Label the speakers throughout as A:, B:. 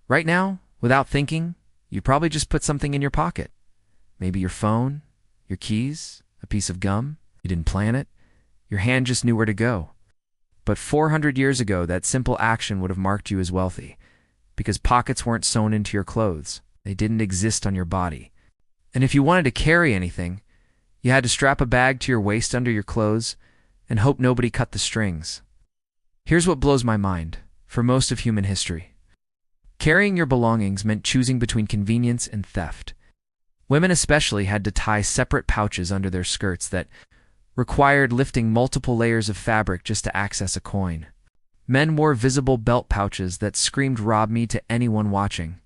A: Right now, without thinking, you probably just put something in your pocket. Maybe your phone, your keys, a piece of gum. You didn't plan it. Your hand just knew where to go. But 400 years ago, that simple action would have marked you as wealthy, because pockets weren't sewn into your clothes. They didn't exist on your body. And if you wanted to carry anything, you had to strap a bag to your waist under your clothes and hope nobody cut the strings. Here's what blows my mind. For most of human history, carrying your belongings meant choosing between convenience and theft. Women especially had to tie separate pouches under their skirts that required lifting multiple layers of fabric just to access a coin. Men wore visible belt pouches that screamed "rob me" to anyone watching.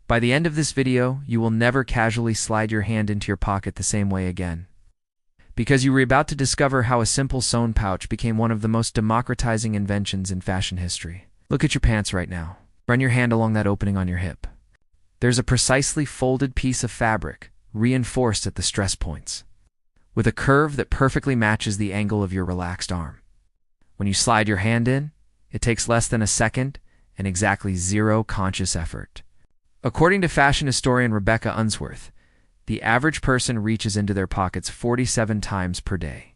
A: By the end of this video, you will never casually slide your hand into your pocket the same way again, because you were about to discover how a simple sewn pouch became one of the most democratizing inventions in fashion history. Look at your pants right now. Run your hand along that opening on your hip. There's a precisely folded piece of fabric, reinforced at the stress points, with a curve that perfectly matches the angle of your relaxed arm. When you slide your hand in, it takes less than a second and exactly zero conscious effort. According to fashion historian Rebecca Unsworth, the average person reaches into their pockets 47 times per day.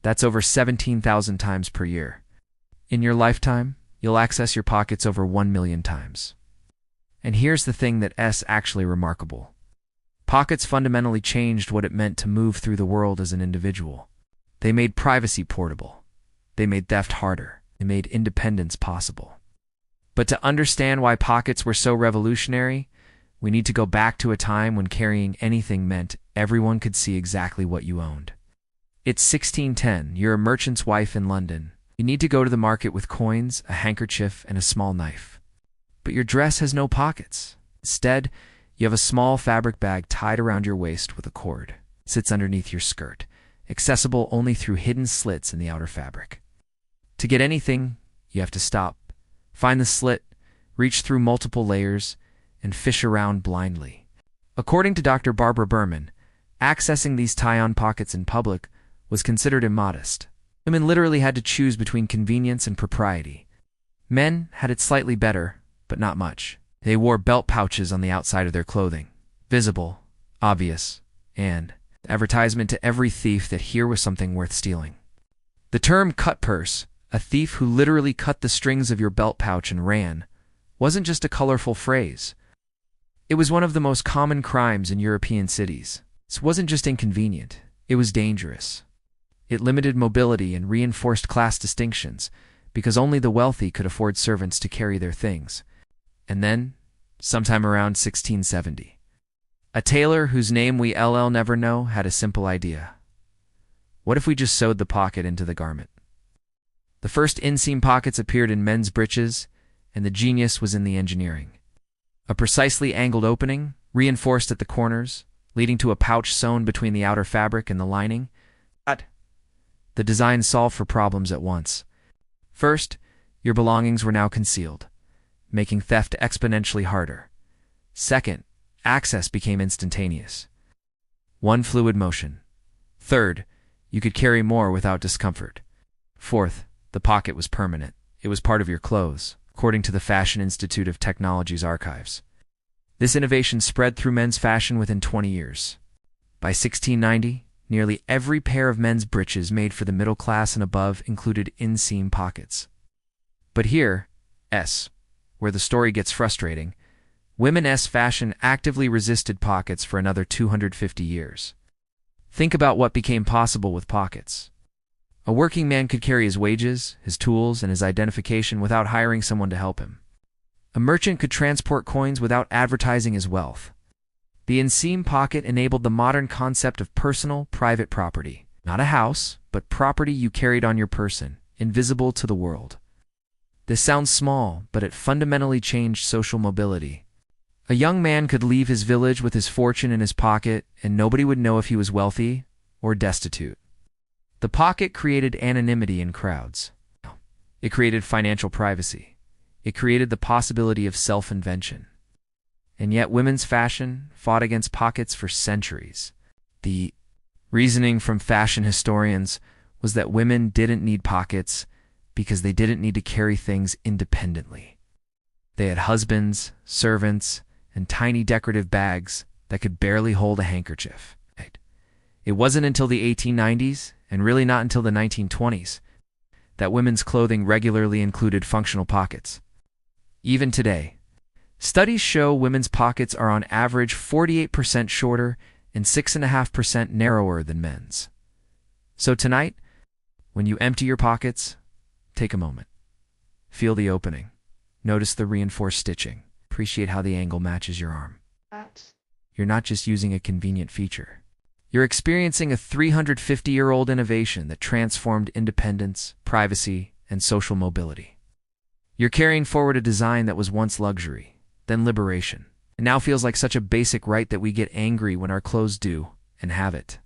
A: That's over 17,000 times per year. In your lifetime, you'll access your pockets over 1 million times. And here's the thing that's actually remarkable. Pockets fundamentally changed what it meant to move through the world as an individual. They made privacy portable. They made theft harder. They made independence possible. But to understand why pockets were so revolutionary, we need to go back to a time when carrying anything meant everyone could see exactly what you owned. It's 1610, you're a merchant's wife in London. You need to go to the market with coins, a handkerchief, and a small knife. But your dress has no pockets. Instead, you have a small fabric bag tied around your waist with a cord. It sits underneath your skirt, accessible only through hidden slits in the outer fabric. To get anything, you have to stop, find the slit, reach through multiple layers, and fish around blindly. According to Dr. Barbara Berman, accessing these tie-on pockets in public was considered immodest. Women literally had to choose between convenience and propriety. Men had it slightly better, but not much. They wore belt pouches on the outside of their clothing, visible, obvious, and advertisement to every thief that here was something worth stealing. The term cut purse, a thief who literally cut the strings of your belt pouch and ran, wasn't just a colorful phrase. It was one of the most common crimes in European cities. This wasn't just inconvenient, it was dangerous. It limited mobility and reinforced class distinctions, because only the wealthy could afford servants to carry their things. And then, sometime around 1670, a tailor whose name we'll never know had a simple idea. What if we just sewed the pocket into the garment? The first inseam pockets appeared in men's breeches, and the genius was in the engineering. A precisely angled opening, reinforced at the corners, leading to a pouch sewn between the outer fabric and the lining. The design solved for problems at once. First, your belongings were now concealed, making theft exponentially harder. Second, access became instantaneous. One fluid motion. Third, you could carry more without discomfort. Fourth, the pocket was permanent. It was part of your clothes, according to the Fashion Institute of Technology's archives. This innovation spread through men's fashion within 20 years. By 1690, nearly every pair of men's breeches made for the middle class and above included inseam pockets. But here, where the story gets frustrating, women's fashion actively resisted pockets for another 250 years. Think about what became possible with pockets. A working man could carry his wages, his tools, and his identification without hiring someone to help him. A merchant could transport coins without advertising his wealth. The inseam pocket enabled the modern concept of personal, private property. Not a house, but property you carried on your person, invisible to the world. This sounds small, but it fundamentally changed social mobility. A young man could leave his village with his fortune in his pocket, and nobody would know if he was wealthy or destitute. The pocket created anonymity in crowds. It created financial privacy. It created the possibility of self-invention. And yet women's fashion fought against pockets for centuries. The reasoning from fashion historians was that women didn't need pockets because they didn't need to carry things independently. They had husbands, servants, and tiny decorative bags that could barely hold a handkerchief. It wasn't until the 1890s, and really not until the 1920s, that women's clothing regularly included functional pockets. Even today, studies show women's pockets are on average 48% shorter and 6.5% narrower than men's. So tonight, when you empty your pockets, take a moment. Feel the opening. Notice the reinforced stitching. Appreciate how the angle matches your arm. You're not just using a convenient feature. You're experiencing a 350-year-old innovation that transformed independence, privacy, and social mobility. You're carrying forward a design that was once luxury, then liberation, and now feels like such a basic right that we get angry when our clothes do and have it.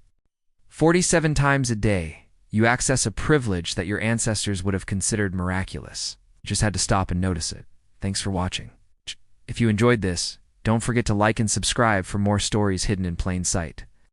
A: 47 times a day, you access a privilege that your ancestors would have considered miraculous. You just had to stop and notice it. Thanks for watching. If you enjoyed this, don't forget to like and subscribe for more stories hidden in plain sight.